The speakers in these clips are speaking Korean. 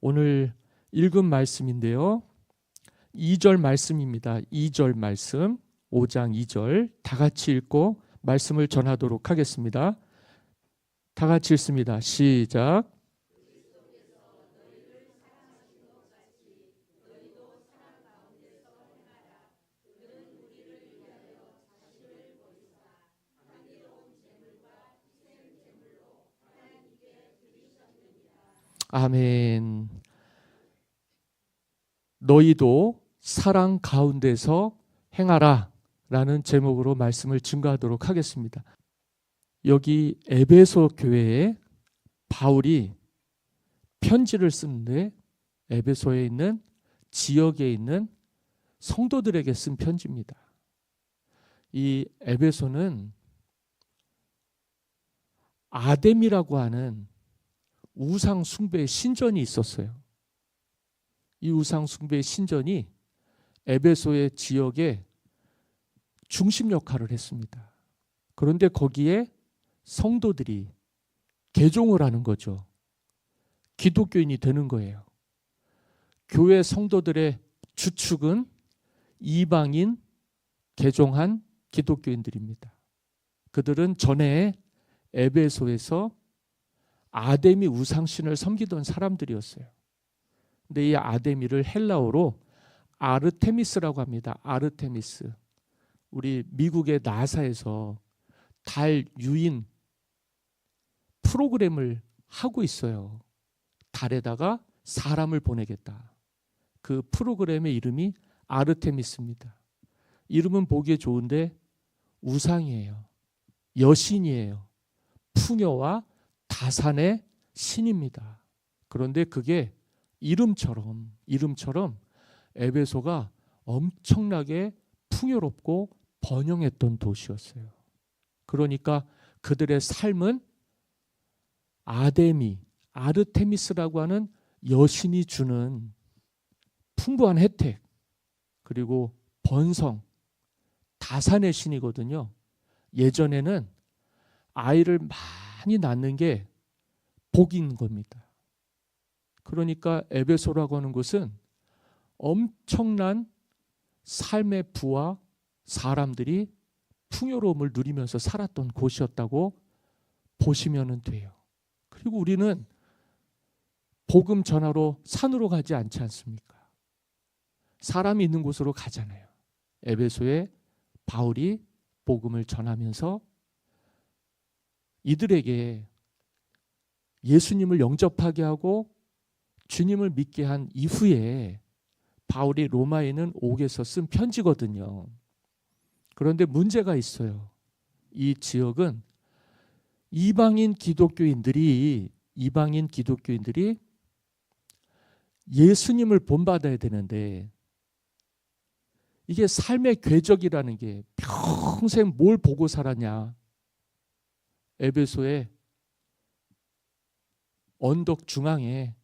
오늘 읽은 말씀인데요. 2절 말씀입니다. 2절 말씀, 5장 2절 다 같이 읽고 말씀을 전하도록 하겠습니다. 다 같이 읽습니다. 시작. 아멘. 너희도 사랑 가운데서 행하라 라는 제목으로 말씀을 증거하도록 하겠습니다. 여기 에베소 교회에 바울이 편지를 쓰는데 에베소에 있는 지역에 있는 성도들에게 쓴 편지입니다. 이 에베소는 아뎀이라고 하는 우상 숭배의 신전이 있었어요. 이 우상 숭배의 신전이 에베소의 지역에 중심 역할을 했습니다. 그런데 거기에 성도들이 개종을 하는 거죠. 기독교인이 되는 거예요. 교회 성도들의 주축은 이방인 개종한 기독교인들입니다. 그들은 전에 에베소에서 아데미 우상신을 섬기던 사람들이었어요. 근데 이 아데미를 헬라어로 아르테미스라고 합니다. 아르테미스. 우리 미국의 나사에서 달 유인 프로그램을 하고 있어요. 달에다가 사람을 보내겠다. 그 프로그램의 이름이 아르테미스입니다. 이름은 보기에 좋은데 우상이에요. 여신이에요. 풍요와 다산의 신입니다. 그런데 그게 이름처럼 에베소가 엄청나게 풍요롭고 번영했던 도시였어요. 그러니까 그들의 삶은 아데미, 아르테미스라고 하는 여신이 주는 풍부한 혜택, 그리고 번성, 다산의 신이거든요. 예전에는 아이를 많이 낳는 게 복인 겁니다. 그러니까 에베소라고 하는 곳은 엄청난 삶의 부와 사람들이 풍요로움을 누리면서 살았던 곳이었다고 보시면 돼요. 그리고 우리는 복음 전하러 산으로 가지 않지 않습니까? 사람이 있는 곳으로 가잖아요. 에베소에 바울이 복음을 전하면서 이들에게 예수님을 영접하게 하고 주님을 믿게 한 이후에 바울이 로마에 있는 옥에서 쓴 편지거든요. 그런데 문제가 있어요. 이 지역은 이방인 기독교인들이 예수님을 본받아야 되는데 이게 삶의 궤적이라는 게 평생 뭘 보고 살았냐. 에베소의 언덕 중앙에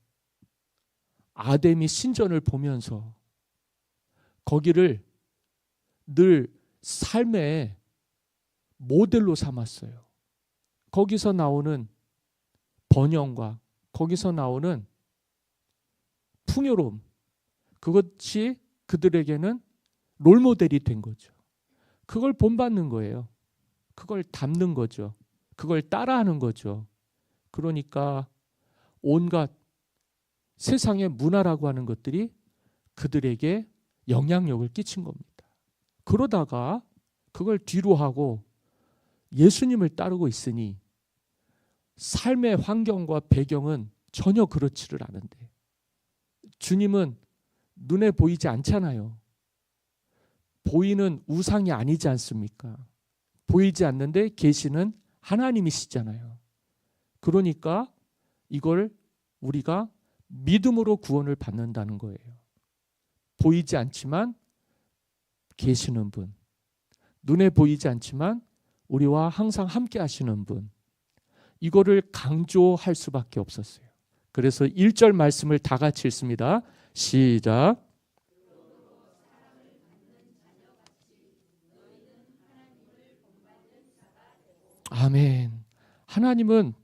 아데미 신전을 보면서 거기를 늘 삶의 모델로 삼았어요. 거기서 나오는 번영과 거기서 나오는 풍요로움, 그것이 그들에게는 롤모델이 된 거죠. 그걸 본받는 거예요. 그걸 담는 거죠. 그걸 따라하는 거죠. 그러니까 온갖 세상의 문화라고 하는 것들이 그들에게 영향력을 끼친 겁니다. 그러다가 그걸 뒤로 하고 예수님을 따르고 있으니 삶의 환경과 배경은 전혀 그렇지를 않은데 주님은 눈에 보이지 않잖아요. 보이는 우상이 아니지 않습니까? 보이지 않는데 계시는 하나님이시잖아요. 그러니까 이걸 우리가 믿음으로 구원을 받는다는 거예요. 보이지 않지만 계시는 분, 눈에 보이지 않지만 우리와 항상 함께 하시는 분, 이거를 강조할 수밖에 없었어요. 그래서 1절 말씀을 다 같이 읽습니다. 시작. 아멘. 하나님은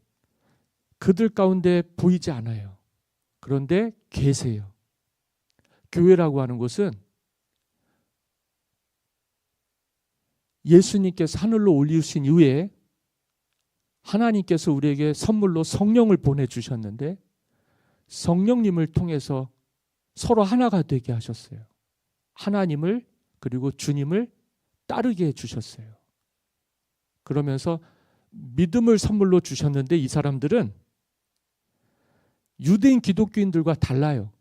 그들 가운데 보이지 않아요. 그런데 계세요. 교회라고 하는 곳은 예수님께서 하늘로 올리신 이후에 하나님께서 우리에게 선물로 성령을 보내주셨는데 성령님을 통해서 서로 하나가 되게 하셨어요. 하나님을 그리고 주님을 따르게 해주셨어요. 그러면서 믿음을 선물로 주셨는데 이 사람들은 유대인 기독교인들과 달라요.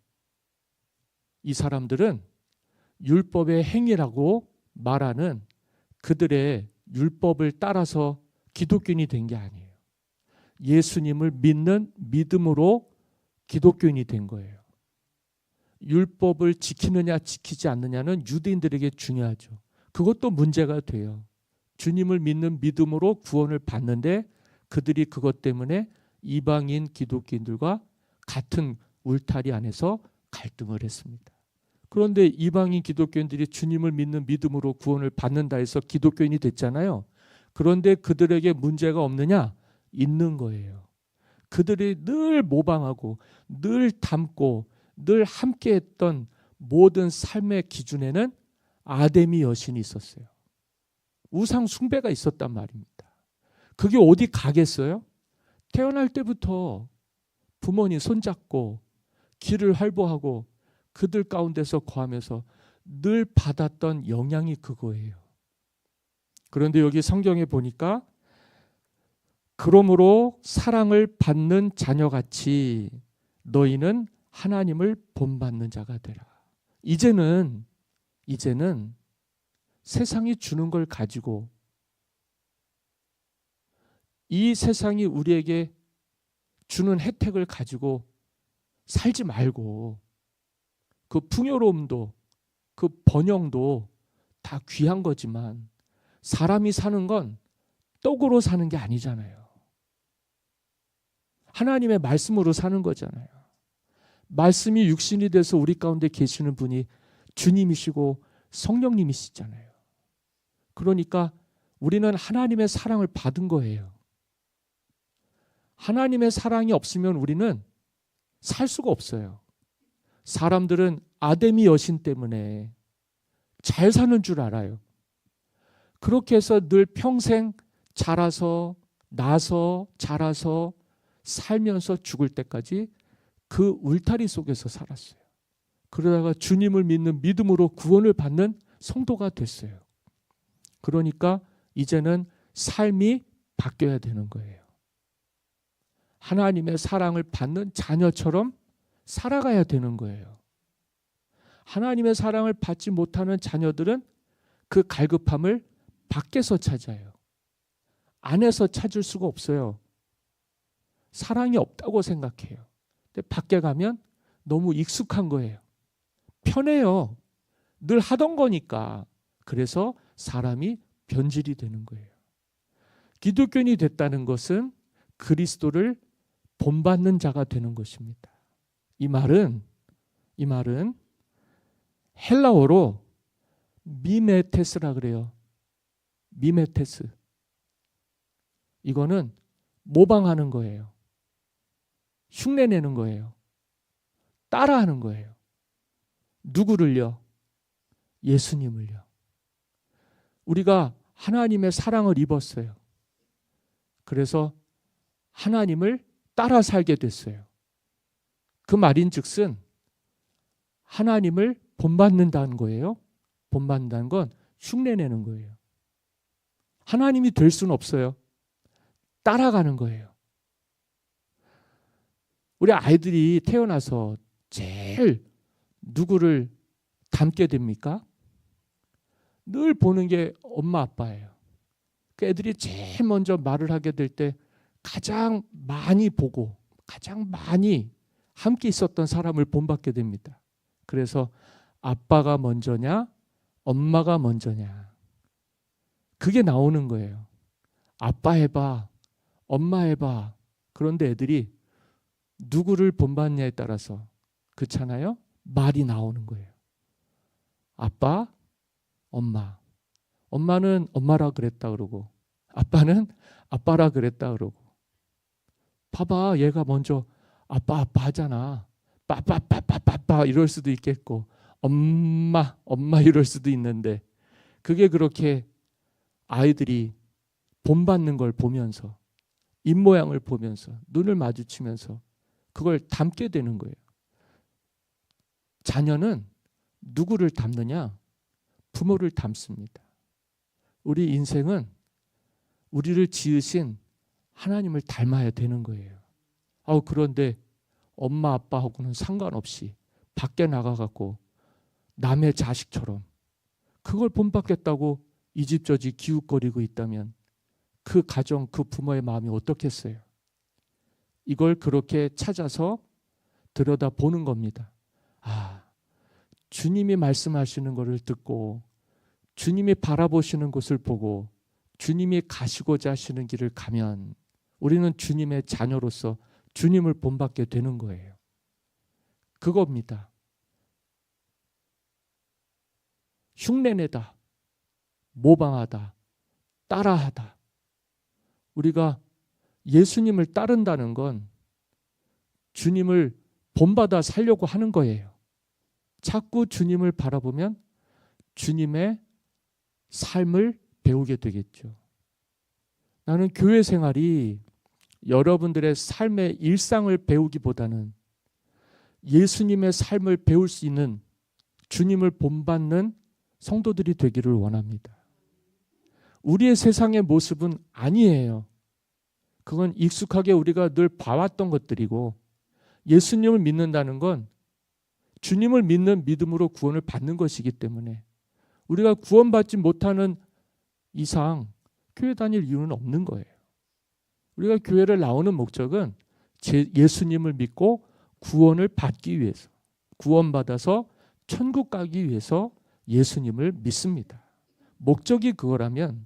이 사람들은 율법의 행위라고 말하는 그들의 율법을 따라서 기독교인이 된 게 아니에요. 예수님을 믿는 믿음으로 기독교인이 된 거예요. 율법을 지키느냐 지키지 않느냐는 유대인들에게 중요하죠. 그것도 문제가 돼요. 주님을 믿는 믿음으로 구원을 받는데 그들이 그것 때문에 이방인 기독교인들과 같은 울타리 안에서 갈등을 했습니다. 그런데 이방인 기독교인들이 주님을 믿는 믿음으로 구원을 받는다 해서 기독교인이 됐잖아요. 그런데 그들에게 문제가 없느냐? 있는 거예요. 그들이 늘 모방하고 늘 닮고 늘 함께했던 모든 삶의 기준에는 아데미 여신이 있었어요. 우상 숭배가 있었단 말입니다. 그게 어디 가겠어요? 태어날 때부터 부모님 손잡고 길을 활보하고 그들 가운데서 거하면서 늘 받았던 영향이 그거예요. 그런데 여기 성경에 보니까 그러므로 사랑을 받는 자녀같이 너희는 하나님을 본받는 자가 되라. 이제는 세상이 주는 걸 가지고 이 세상이 우리에게 주는 혜택을 가지고 살지 말고 그 풍요로움도 그 번영도 다 귀한 거지만 사람이 사는 건 떡으로 사는 게 아니잖아요. 하나님의 말씀으로 사는 거잖아요. 말씀이 육신이 돼서 우리 가운데 계시는 분이 주님이시고 성령님이시잖아요. 그러니까 우리는 하나님의 사랑을 받은 거예요. 하나님의 사랑이 없으면 우리는 살 수가 없어요. 사람들은 아데미 여신 때문에 잘 사는 줄 알아요. 그렇게 해서 늘 평생 자라서 나서 자라서 살면서 죽을 때까지 그 울타리 속에서 살았어요. 그러다가 주님을 믿는 믿음으로 구원을 받는 성도가 됐어요. 그러니까 이제는 삶이 바뀌어야 되는 거예요. 하나님의 사랑을 받는 자녀처럼 살아가야 되는 거예요. 하나님의 사랑을 받지 못하는 자녀들은 그 갈급함을 밖에서 찾아요. 안에서 찾을 수가 없어요. 사랑이 없다고 생각해요. 근데 밖에 가면 너무 익숙한 거예요. 편해요. 늘 하던 거니까. 그래서 사람이 변질이 되는 거예요. 기독교인이 됐다는 것은 그리스도를 본받는 자가 되는 것입니다. 이 말은 헬라어로 미메테스라 그래요. 미메테스. 이거는 모방하는 거예요. 흉내내는 거예요. 따라하는 거예요. 누구를요? 예수님을요. 우리가 하나님의 사랑을 입었어요. 그래서 하나님을 따라 살게 됐어요. 그 말인즉슨 하나님을 본받는다는 거예요. 본받는다는 건 흉내내는 거예요. 하나님이 될 수는 없어요. 따라가는 거예요. 우리 아이들이 태어나서 제일 누구를 닮게 됩니까? 늘 보는 게 엄마 아빠예요. 그 애들이 제일 먼저 말을 하게 될 때 가장 많이 보고 가장 많이 함께 있었던 사람을 본받게 됩니다. 그래서 아빠가 먼저냐 엄마가 먼저냐 그게 나오는 거예요. 아빠 해봐 엄마 해봐. 그런데 애들이 누구를 본받냐에 따라서 그렇잖아요. 말이 나오는 거예요. 아빠 엄마. 엄마는 엄마라 그랬다 그러고 아빠는 아빠라 그랬다 그러고 봐봐 얘가 먼저 아빠 하잖아. 빠빠빠빠빠빠 이럴 수도 있겠고 엄마 이럴 수도 있는데 그게 그렇게 아이들이 본받는 걸 보면서 입모양을 보면서 눈을 마주치면서 그걸 닮게 되는 거예요. 자녀는 누구를 닮느냐? 부모를 닮습니다. 우리 인생은 우리를 지으신 하나님을 닮아야 되는 거예요. 그런데 엄마 아빠하고는 상관없이 밖에 나가갖고 남의 자식처럼 그걸 본받겠다고 이 집 저 집 기웃거리고 있다면 그 가정, 그 부모의 마음이 어떻겠어요? 이걸 그렇게 찾아서 들여다보는 겁니다. 주님이 말씀하시는 것을 듣고 주님이 바라보시는 곳을 보고 주님이 가시고자 하시는 길을 가면 우리는 주님의 자녀로서 주님을 본받게 되는 거예요. 그겁니다. 흉내내다, 모방하다, 따라하다. 우리가 예수님을 따른다는 건 주님을 본받아 살려고 하는 거예요. 자꾸 주님을 바라보면 주님의 삶을 배우게 되겠죠. 나는 교회 생활이 여러분들의 삶의 일상을 배우기보다는 예수님의 삶을 배울 수 있는 주님을 본받는 성도들이 되기를 원합니다. 우리의 세상의 모습은 아니에요. 그건 익숙하게 우리가 늘 봐왔던 것들이고 예수님을 믿는다는 건 주님을 믿는 믿음으로 구원을 받는 것이기 때문에 우리가 구원받지 못하는 이상 교회 다닐 이유는 없는 거예요. 우리가 교회를 나오는 목적은 예수님을 믿고 구원을 받기 위해서, 구원받아서 천국 가기 위해서 예수님을 믿습니다. 목적이 그거라면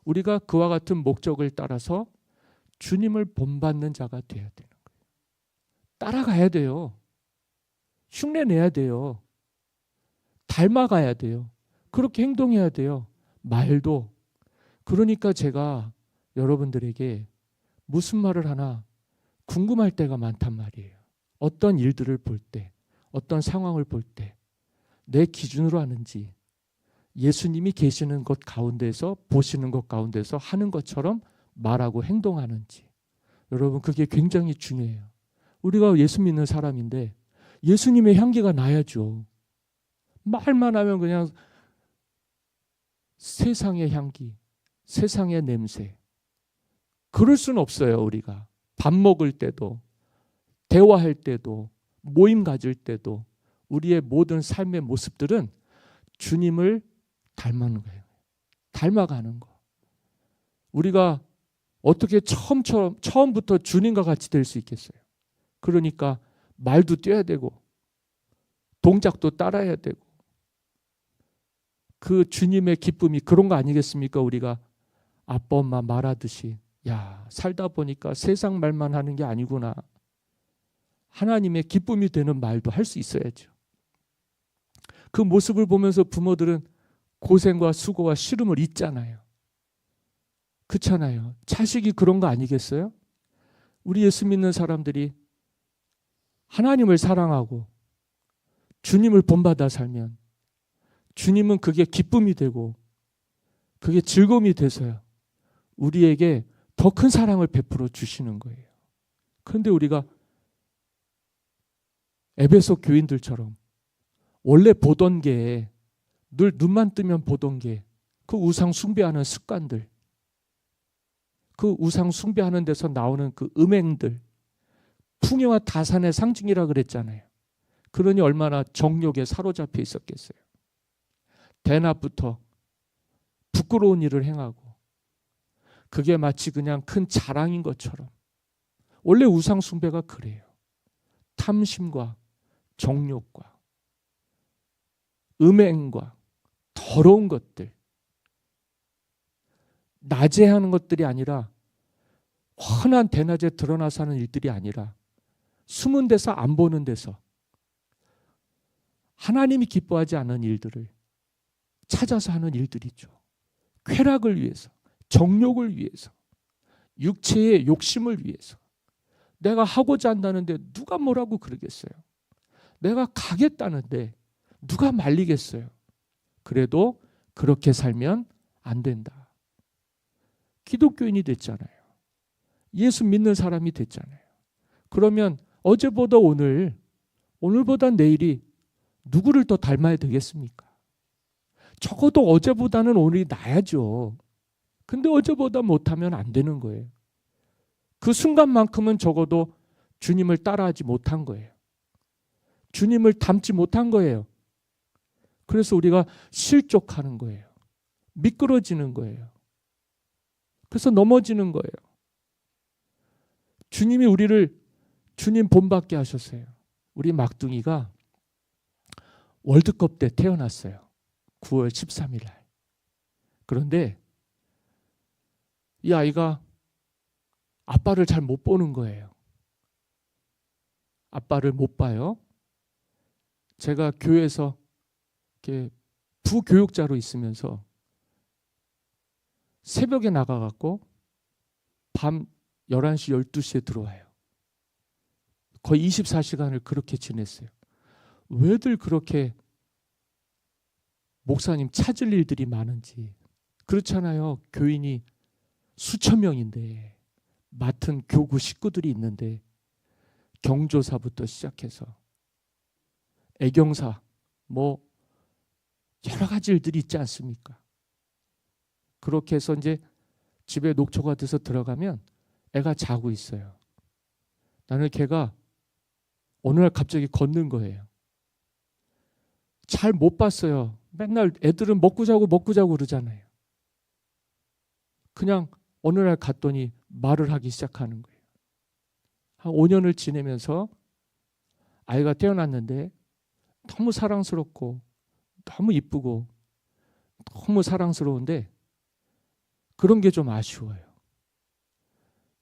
우리가 그와 같은 목적을 따라서 주님을 본받는 자가 되어야 되는 거예요. 따라가야 돼요. 흉내내야 돼요. 닮아가야 돼요. 그렇게 행동해야 돼요. 말도. 그러니까 제가 여러분들에게 무슨 말을 하나 궁금할 때가 많단 말이에요. 어떤 일들을 볼 때, 어떤 상황을 볼 때 내 기준으로 하는지 예수님이 계시는 것 가운데서 보시는 것 가운데서 하는 것처럼 말하고 행동하는지 여러분 그게 굉장히 중요해요. 우리가 예수 믿는 사람인데 예수님의 향기가 나야죠. 말만 하면 그냥 세상의 향기, 세상의 냄새. 그럴 수는 없어요. 우리가 밥 먹을 때도 대화할 때도 모임 가질 때도 우리의 모든 삶의 모습들은 주님을 닮아가는 거예요. 닮아가는 거. 우리가 어떻게 처음부터 주님과 같이 될 수 있겠어요? 그러니까 말도 떼야 되고 동작도 따라야 되고 그 주님의 기쁨이 그런 거 아니겠습니까? 우리가 아빠 엄마 말하듯이 살다 보니까 세상 말만 하는 게 아니구나. 하나님의 기쁨이 되는 말도 할 수 있어야죠. 그 모습을 보면서 부모들은 고생과 수고와 시름을 잊잖아요. 그렇잖아요. 자식이 그런 거 아니겠어요? 우리 예수 믿는 사람들이 하나님을 사랑하고 주님을 본받아 살면 주님은 그게 기쁨이 되고 그게 즐거움이 돼서요. 우리에게 더 큰 사랑을 베풀어 주시는 거예요. 그런데 우리가 에베소 교인들처럼 원래 보던 게 늘 눈만 뜨면 보던 게 그 우상 숭배하는 습관들, 그 우상 숭배하는 데서 나오는 그 음행들, 풍요와 다산의 상징이라 그랬잖아요. 그러니 얼마나 정욕에 사로잡혀 있었겠어요. 대낮부터 부끄러운 일을 행하고 그게 마치 그냥 큰 자랑인 것처럼. 원래 우상 숭배가 그래요. 탐심과 정욕과 음행과 더러운 것들, 낮에 하는 것들이 아니라 환한 대낮에 드러나서 하는 일들이 아니라 숨은 데서 안 보는 데서 하나님이 기뻐하지 않는 일들을 찾아서 하는 일들이죠. 쾌락을 위해서, 정욕을 위해서, 육체의 욕심을 위해서 내가 하고자 한다는데 누가 뭐라고 그러겠어요. 내가 가겠다는데 누가 말리겠어요? 그래도 그렇게 살면 안 된다. 기독교인이 됐잖아요. 예수 믿는 사람이 됐잖아요. 그러면 어제보다 오늘, 오늘보다 내일이 누구를 더 닮아야 되겠습니까? 적어도 어제보다는 오늘이 나야죠. 근데 어제보다 못하면 안 되는 거예요. 그 순간만큼은 적어도 주님을 따라하지 못한 거예요. 주님을 닮지 못한 거예요. 그래서 우리가 실족하는 거예요. 미끄러지는 거예요. 그래서 넘어지는 거예요. 주님이 우리를 주님 본받게 하셨어요. 우리 막둥이가 월드컵 때 태어났어요. 9월 13일 날. 그런데 이 아이가 아빠를 잘 못 보는 거예요. 아빠를 못 봐요. 제가 교회에서 이렇게 부교육자로 있으면서 새벽에 나가갖고 밤 11시, 12시에 들어와요. 거의 24시간을 그렇게 지냈어요. 왜들 그렇게 목사님 찾을 일들이 많은지. 그렇잖아요. 교인이 수천 명인데 맡은 교구 식구들이 있는데 경조사부터 시작해서 애경사 뭐 여러 가지 일들이 있지 않습니까? 그렇게 해서 이제 집에 녹초가 돼서 들어가면 애가 자고 있어요. 나는 걔가 어느 날 갑자기 걷는 거예요. 잘 못 봤어요. 맨날 애들은 먹고 자고 그러잖아요. 그냥 어느 날 갔더니 말을 하기 시작하는 거예요. 한 5년을 지내면서 아이가 태어났는데 너무 사랑스럽고 너무 이쁘고 너무 사랑스러운데 그런 게 좀 아쉬워요.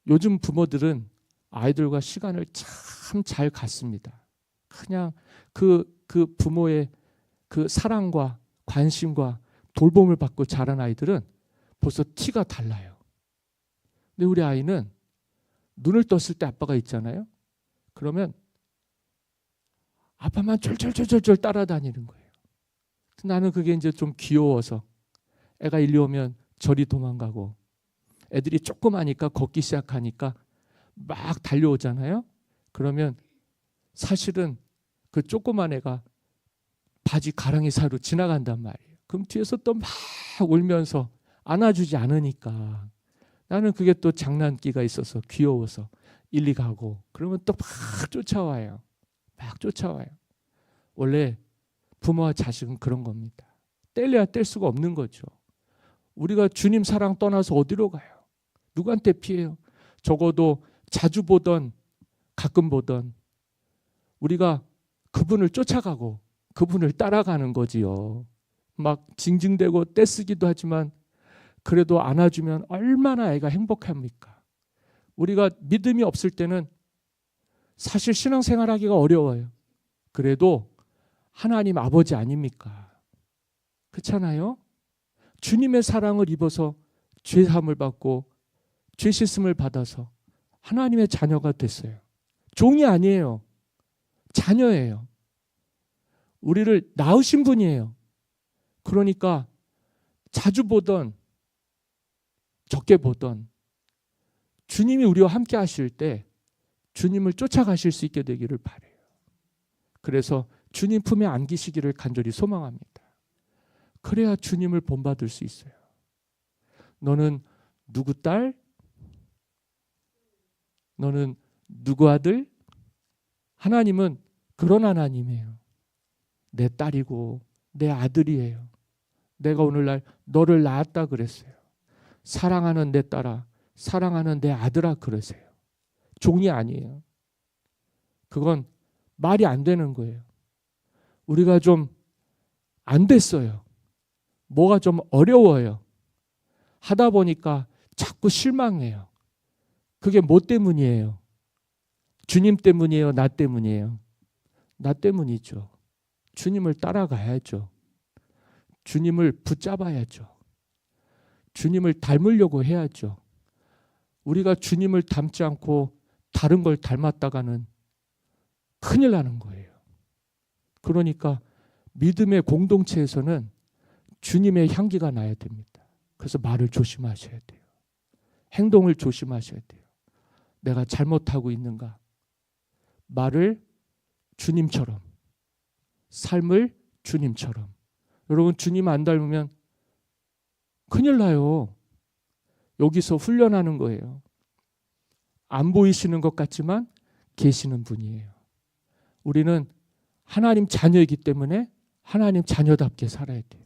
요즘 부모들은 아이들과 시간을 참 잘 갖습니다. 그냥 그 부모의 그 사랑과 관심과 돌봄을 받고 자란 아이들은 벌써 티가 달라요. 근데 우리 아이는 눈을 떴을 때 아빠가 있잖아요. 그러면 아빠만 쫄쫄쫄쫄 따라다니는 거예요. 나는 그게 이제 좀 귀여워서 애가 일리 오면 저리 도망가고 애들이 조그마니까 걷기 시작하니까 막 달려오잖아요. 그러면 사실은 그 조그만 애가 바지 가랑이 사이로 지나간단 말이에요. 그럼 뒤에서 또 막 울면서 안아주지 않으니까 나는 그게 또 장난기가 있어서 귀여워서 일리 가고 그러면 또 막 쫓아와요. 막 쫓아와요. 원래 부모와 자식은 그런 겁니다. 뗄래야 뗄 수가 없는 거죠. 우리가 주님 사랑 떠나서 어디로 가요? 누구한테 피해요? 적어도 자주 보던 가끔 보던 우리가 그분을 쫓아가고 그분을 따라가는 거지요. 막 징징대고 떼쓰기도 하지만 그래도 안아주면 얼마나 애가 행복합니까? 우리가 믿음이 없을 때는 사실 신앙생활하기가 어려워요. 그래도 하나님 아버지 아닙니까? 그렇잖아요? 주님의 사랑을 입어서 죄사함을 받고 죄 씻음을 받아서 하나님의 자녀가 됐어요. 종이 아니에요. 자녀예요. 우리를 낳으신 분이에요. 그러니까 자주 보던 적게 보던 주님이 우리와 함께 하실 때 주님을 쫓아가실 수 있게 되기를 바라요. 그래서 주님 품에 안기시기를 간절히 소망합니다. 그래야 주님을 본받을 수 있어요. 너는 누구 딸? 너는 누구 아들? 하나님은 그런 하나님이에요. 내 딸이고 내 아들이에요. 내가 오늘날 너를 낳았다 그랬어요. 사랑하는 내 딸아, 사랑하는 내 아들아 그러세요. 종이 아니에요. 그건 말이 안 되는 거예요. 우리가 좀 안 됐어요. 뭐가 좀 어려워요. 하다 보니까 자꾸 실망해요. 그게 뭐 때문이에요? 주님 때문이에요? 나 때문이에요? 나 때문이죠. 주님을 따라가야죠. 주님을 붙잡아야죠. 주님을 닮으려고 해야죠. 우리가 주님을 닮지 않고 다른 걸 닮았다가는 큰일 나는 거예요. 그러니까 믿음의 공동체에서는 주님의 향기가 나야 됩니다. 그래서 말을 조심하셔야 돼요. 행동을 조심하셔야 돼요. 내가 잘못하고 있는가? 말을 주님처럼, 삶을 주님처럼. 여러분, 주님 안 닮으면 큰일 나요. 여기서 훈련하는 거예요. 안 보이시는 것 같지만 계시는 분이에요. 우리는 하나님 자녀이기 때문에 하나님 자녀답게 살아야 돼요.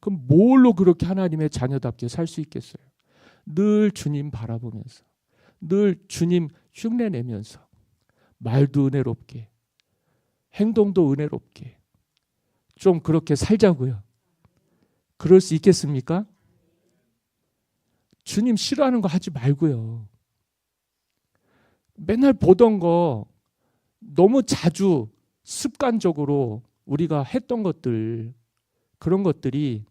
그럼 뭘로 그렇게 하나님의 자녀답게 살 수 있겠어요? 늘 주님 바라보면서, 늘 주님 흉내내면서, 말도 은혜롭게, 행동도 은혜롭게, 좀 그렇게 살자고요. 그럴 수 있겠습니까? 주님 싫어하는 거 하지 말고요. 맨날 보던 거 너무 자주 습관적으로 우리가 했던 것들, 그런 것들이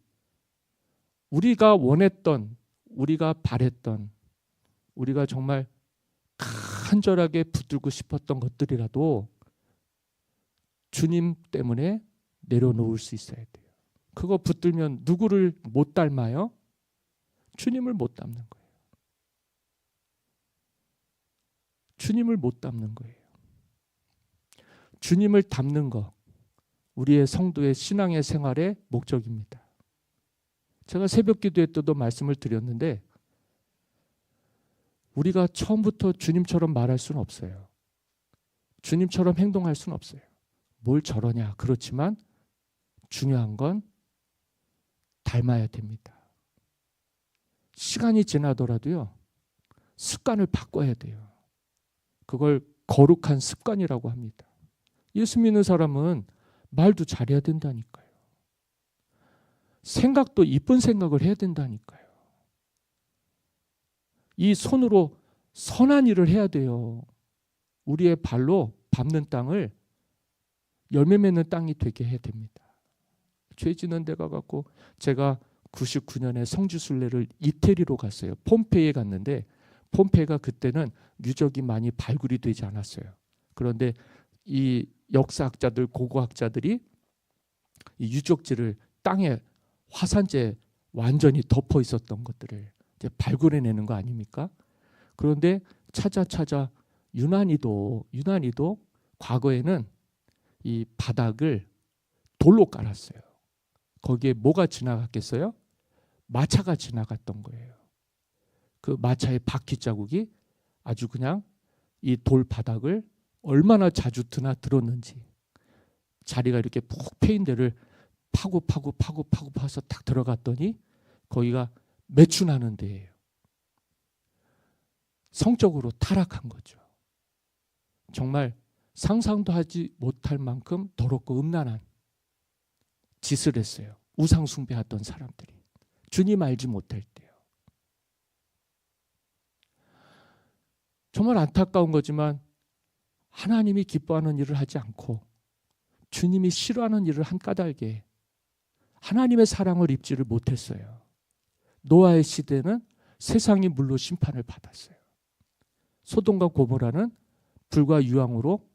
우리가 원했던, 우리가 바랬던, 우리가 정말 간절하게 붙들고 싶었던 것들이라도 주님 때문에 내려놓을 수 있어야 돼요. 그거 붙들면 누구를 못 닮아요? 주님을 못 닮는 거예요. 주님을 못 닮는 거예요. 주님을 닮는 것, 우리의 성도의 신앙의 생활의 목적입니다. 제가 새벽 기도회 때도 말씀을 드렸는데 우리가 처음부터 주님처럼 말할 수는 없어요. 주님처럼 행동할 수는 없어요. 뭘 저러냐? 그렇지만 중요한 건 닮아야 됩니다. 시간이 지나더라도요, 습관을 바꿔야 돼요. 그걸 거룩한 습관이라고 합니다. 예수 믿는 사람은 말도 잘해야 된다니까요. 생각도 이쁜 생각을 해야 된다니까요. 이 손으로 선한 일을 해야 돼요. 우리의 발로 밟는 땅을 열매 맺는 땅이 되게 해야 됩니다. 죄 지는 데 가갖고 제가 99년에 성지순례를 이태리로 갔어요. 폼페이에 갔는데 폼페이가 그때는 유적이 많이 발굴이 되지 않았어요. 그런데 이 역사학자들, 고고학자들이 이 유적지를 땅에 화산재 완전히 덮어 있었던 것들을 이제 발굴해내는 거 아닙니까? 그런데 찾아 유난히도 과거에는 이 바닥을 돌로 깔았어요. 거기에 뭐가 지나갔겠어요? 마차가 지나갔던 거예요. 그 마차의 바퀴 자국이 아주 그냥 이 돌 바닥을 얼마나 자주 들었는지, 자리가 이렇게 푹 패인 데를 파고 파서 딱 들어갔더니 거기가 매춘하는 데예요. 성적으로 타락한 거죠. 정말 상상도 하지 못할 만큼 더럽고 음란한 짓을 했어요. 우상 숭배하던 사람들이. 주님 알지 못할 때요. 정말 안타까운 거지만 하나님이 기뻐하는 일을 하지 않고 주님이 싫어하는 일을 한 까닭에 하나님의 사랑을 입지를 못했어요. 노아의 시대는 세상이 물로 심판을 받았어요. 소돔과 고모라는 불과 유황으로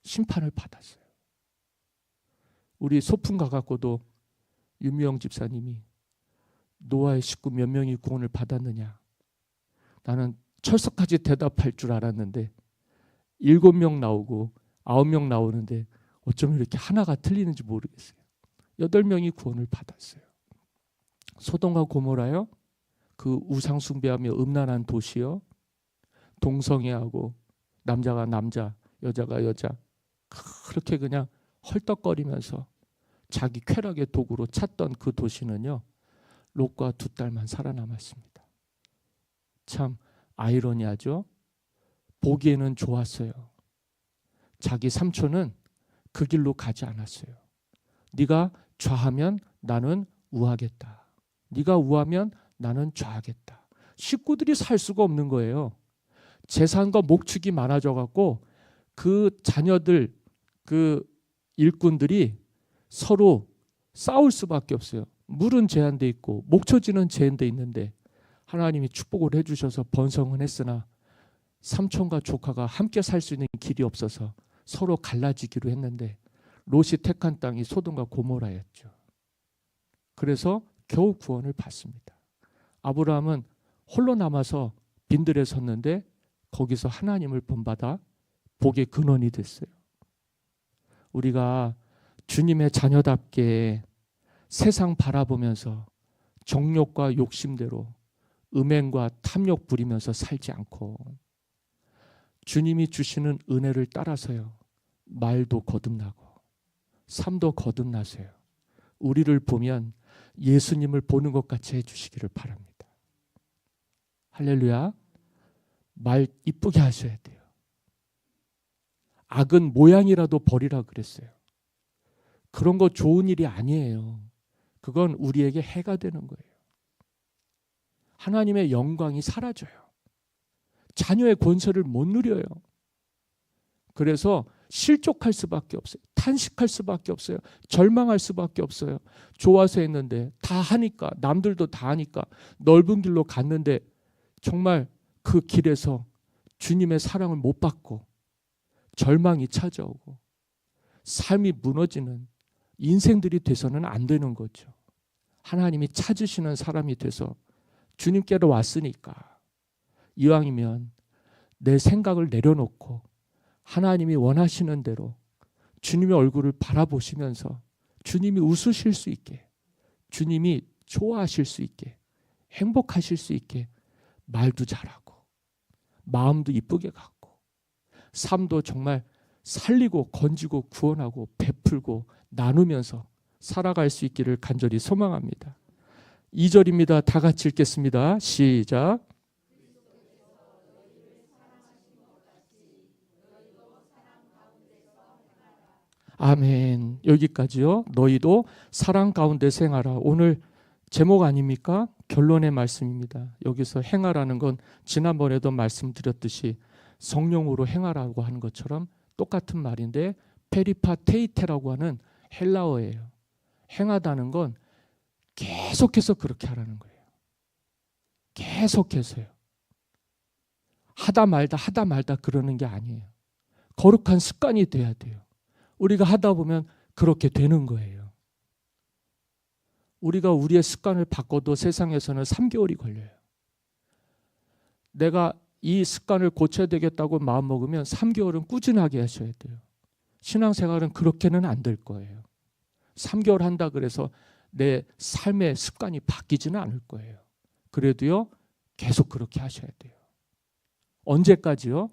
심판을 받았어요. 우리 소풍 가갖고도 유미영 집사님이 노아의 식구 몇 명이 구원을 받았느냐, 나는 철석같이 대답할 줄 알았는데 7명 나오고 9명 나오는데 어쩌면 이렇게 하나가 틀리는지 모르겠어요. 8명이 구원을 받았어요. 소돔과 고모라요, 그 우상 숭배하며 음란한 도시요, 동성애하고 남자가 남자, 여자가 여자, 그렇게 그냥 헐떡거리면서 자기 쾌락의 도구로 찾던 그 도시는요, 롯과 2딸만 살아남았습니다. 참 아이러니하죠. 보기에는 좋았어요. 자기 삼촌은 그 길로 가지 않았어요. 네가 좌하면 나는 우하겠다. 네가 우하면 나는 좌하겠다. 식구들이 살 수가 없는 거예요. 재산과 목축이 많아져 갖고 그 자녀들, 그 일꾼들이 서로 싸울 수밖에 없어요. 물은 제한돼 있고 목초지는 제한돼 있는데 하나님이 축복을 해주셔서 번성은 했으나 삼촌과 조카가 함께 살 수 있는 길이 없어서 서로 갈라지기로 했는데 롯이 택한 땅이 소돔과 고모라였죠. 그래서 겨우 구원을 받습니다. 아브라함은 홀로 남아서 빈들에 섰는데 거기서 하나님을 본받아 복의 근원이 됐어요. 우리가 주님의 자녀답게 세상 바라보면서 정욕과 욕심대로 음행과 탐욕 부리면서 살지 않고 주님이 주시는 은혜를 따라서요. 말도 거듭나고 삶도 거듭나세요. 우리를 보면 예수님을 보는 것 같이 해주시기를 바랍니다. 할렐루야. 말 이쁘게 하셔야 돼요. 악은 모양이라도 버리라 그랬어요. 그런 거 좋은 일이 아니에요. 그건 우리에게 해가 되는 거예요. 하나님의 영광이 사라져요. 자녀의 권세를 못 누려요. 그래서 실족할 수밖에 없어요. 탄식할 수밖에 없어요. 절망할 수밖에 없어요. 좋아서 했는데 다 하니까, 남들도 다 하니까 넓은 길로 갔는데 정말 그 길에서 주님의 사랑을 못 받고 절망이 찾아오고 삶이 무너지는 인생들이 돼서는 안 되는 거죠. 하나님이 찾으시는 사람이 돼서 주님께로 왔으니까 이왕이면 내 생각을 내려놓고 하나님이 원하시는 대로 주님의 얼굴을 바라보시면서 주님이 웃으실 수 있게, 주님이 좋아하실 수 있게, 행복하실 수 있게 말도 잘하고 마음도 이쁘게 갖고 삶도 정말 살리고 건지고 구원하고 베풀고 나누면서 살아갈 수 있기를 간절히 소망합니다. 2절입니다. 다 같이 읽겠습니다. 시작. 아멘. 여기까지요. 너희도 사랑 가운데 행하라. 오늘 제목 아닙니까? 결론의 말씀입니다. 여기서 행하라는 건 지난번에도 말씀드렸듯이 성령으로 행하라고 하는 것처럼 똑같은 말인데 페리파테이테라고 하는 헬라어예요. 행하다는 건 계속해서 그렇게 하라는 거예요. 계속해서요. 하다 말다 그러는 게 아니에요. 거룩한 습관이 돼야 돼요. 우리가 하다 보면 그렇게 되는 거예요. 우리가 우리의 습관을 바꿔도 세상에서는 3개월이 걸려요. 내가 이 습관을 고쳐야 되겠다고 마음먹으면 3개월은 꾸준하게 하셔야 돼요. 신앙생활은 그렇게는 안 될 거예요. 3개월 한다 그래서 내 삶의 습관이 바뀌지는 않을 거예요. 그래도요, 계속 그렇게 하셔야 돼요. 언제까지요?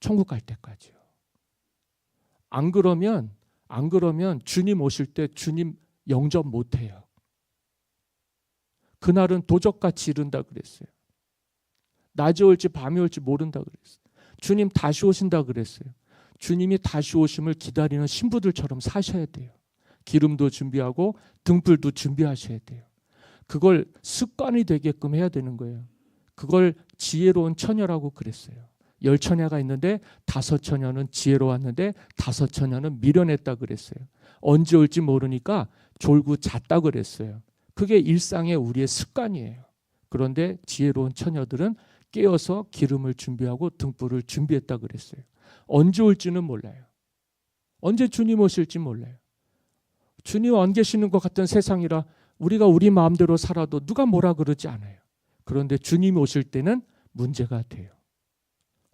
천국 갈 때까지요. 안 그러면 주님 오실 때 주님 영접 못 해요. 그날은 도적같이 이른다 그랬어요. 낮이 올지 밤이 올지 모른다 그랬어요. 주님 다시 오신다 그랬어요. 주님이 다시 오심을 기다리는 신부들처럼 사셔야 돼요. 기름도 준비하고 등불도 준비하셔야 돼요. 그걸 습관이 되게끔 해야 되는 거예요. 그걸 지혜로운 처녀라고 그랬어요. 10처녀가 있는데 5처녀는 지혜로웠는데 5처녀는 미련했다 그랬어요. 언제 올지 모르니까 졸고 잤다 그랬어요. 그게 일상의 우리의 습관이에요. 그런데 지혜로운 처녀들은 깨어서 기름을 준비하고 등불을 준비했다 그랬어요. 언제 올지는 몰라요. 언제 주님 오실지 몰라요. 주님 안 계시는 것 같은 세상이라 우리가 우리 마음대로 살아도 누가 뭐라 그러지 않아요. 그런데 주님이 오실 때는 문제가 돼요.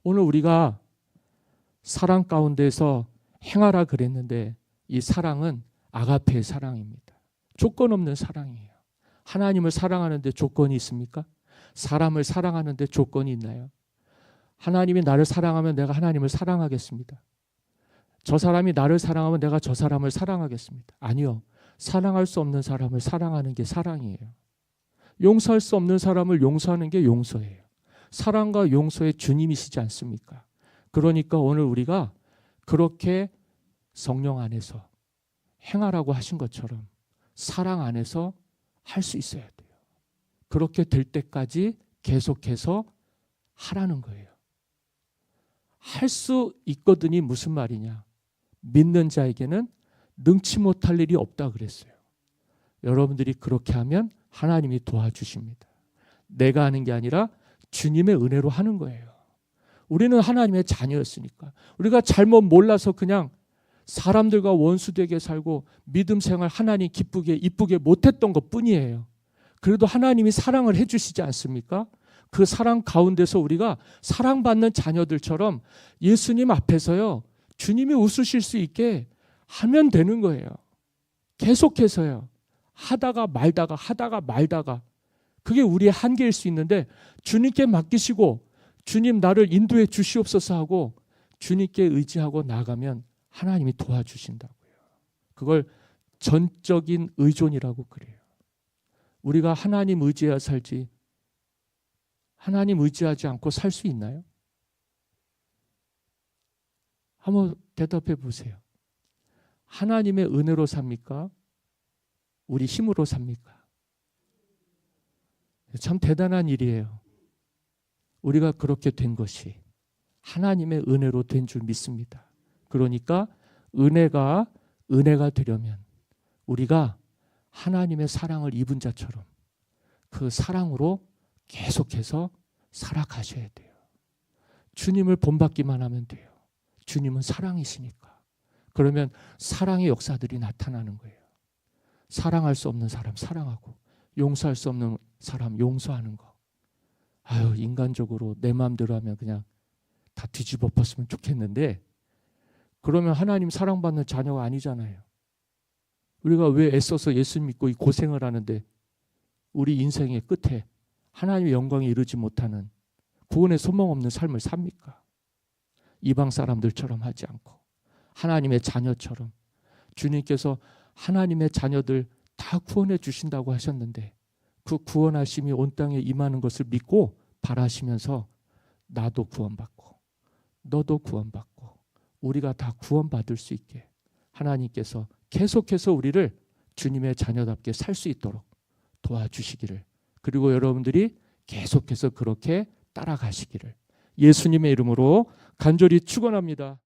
오늘 우리가 사랑 가운데서 행하라 그랬는데 이 사랑은 아가페의 사랑입니다. 조건 없는 사랑이에요. 하나님을 사랑하는데 조건이 있습니까? 사람을 사랑하는데 조건이 있나요? 하나님이 나를 사랑하면 내가 하나님을 사랑하겠습니다. 저 사람이 나를 사랑하면 내가 저 사람을 사랑하겠습니다. 아니요. 사랑할 수 없는 사람을 사랑하는 게 사랑이에요. 용서할 수 없는 사람을 용서하는 게 용서예요. 사랑과 용서의 주님이시지 않습니까? 그러니까 오늘 우리가 그렇게 성령 안에서 행하라고 하신 것처럼 사랑 안에서 할 수 있어야 돼요. 그렇게 될 때까지 계속해서 하라는 거예요. 할 수 있거든이 무슨 말이냐? 믿는 자에게는 능치 못할 일이 없다 그랬어요. 여러분들이 그렇게 하면 하나님이 도와주십니다. 내가 하는 게 아니라 주님의 은혜로 하는 거예요. 우리는 하나님의 자녀였으니까. 우리가 잘못 몰라서 그냥 사람들과 원수되게 살고 믿음 생활 하나님 기쁘게 이쁘게 못했던 것뿐이에요. 그래도 하나님이 사랑을 해주시지 않습니까? 그 사랑 가운데서 우리가 사랑받는 자녀들처럼 예수님 앞에서요, 주님이 웃으실 수 있게 하면 되는 거예요. 계속해서요. 하다가 말다가 그게 우리의 한계일 수 있는데, 주님께 맡기시고 주님 나를 인도해 주시옵소서 하고 주님께 의지하고 나가면 하나님이 도와주신다고요. 그걸 전적인 의존이라고 그래요. 우리가 하나님 의지해야 살지 하나님 의지하지 않고 살 수 있나요? 한번 대답해 보세요. 하나님의 은혜로 삽니까? 우리 힘으로 삽니까? 참 대단한 일이에요. 우리가 그렇게 된 것이 하나님의 은혜로 된 줄 믿습니다. 그러니까 은혜가 되려면 우리가 하나님의 사랑을 입은 자처럼 그 사랑으로 계속해서 살아가셔야 돼요. 주님을 본받기만 하면 돼요. 주님은 사랑이시니까. 그러면 사랑의 역사들이 나타나는 거예요. 사랑할 수 없는 사람 사랑하고, 용서할 수 없는 사람 용서하는 거. 아유, 인간적으로 내 마음대로 하면 그냥 다 뒤집어 엎었으면 좋겠는데, 그러면 하나님 사랑받는 자녀가 아니잖아요. 우리가 왜 애써서 예수 믿고 이 고생을 하는데 우리 인생의 끝에 하나님의 영광에 이르지 못하는 구원의 소망 없는 삶을 삽니까? 이방 사람들처럼 하지 않고 하나님의 자녀처럼, 주님께서 하나님의 자녀들 다 구원해 주신다고 하셨는데 그 구원하심이 온 땅에 임하는 것을 믿고 바라시면서 나도 구원받고 너도 구원받고 우리가 다 구원받을 수 있게 하나님께서 계속해서 우리를 주님의 자녀답게 살 수 있도록 도와주시기를, 그리고 여러분들이 계속해서 그렇게 따라가시기를 예수님의 이름으로 간절히 축원합니다.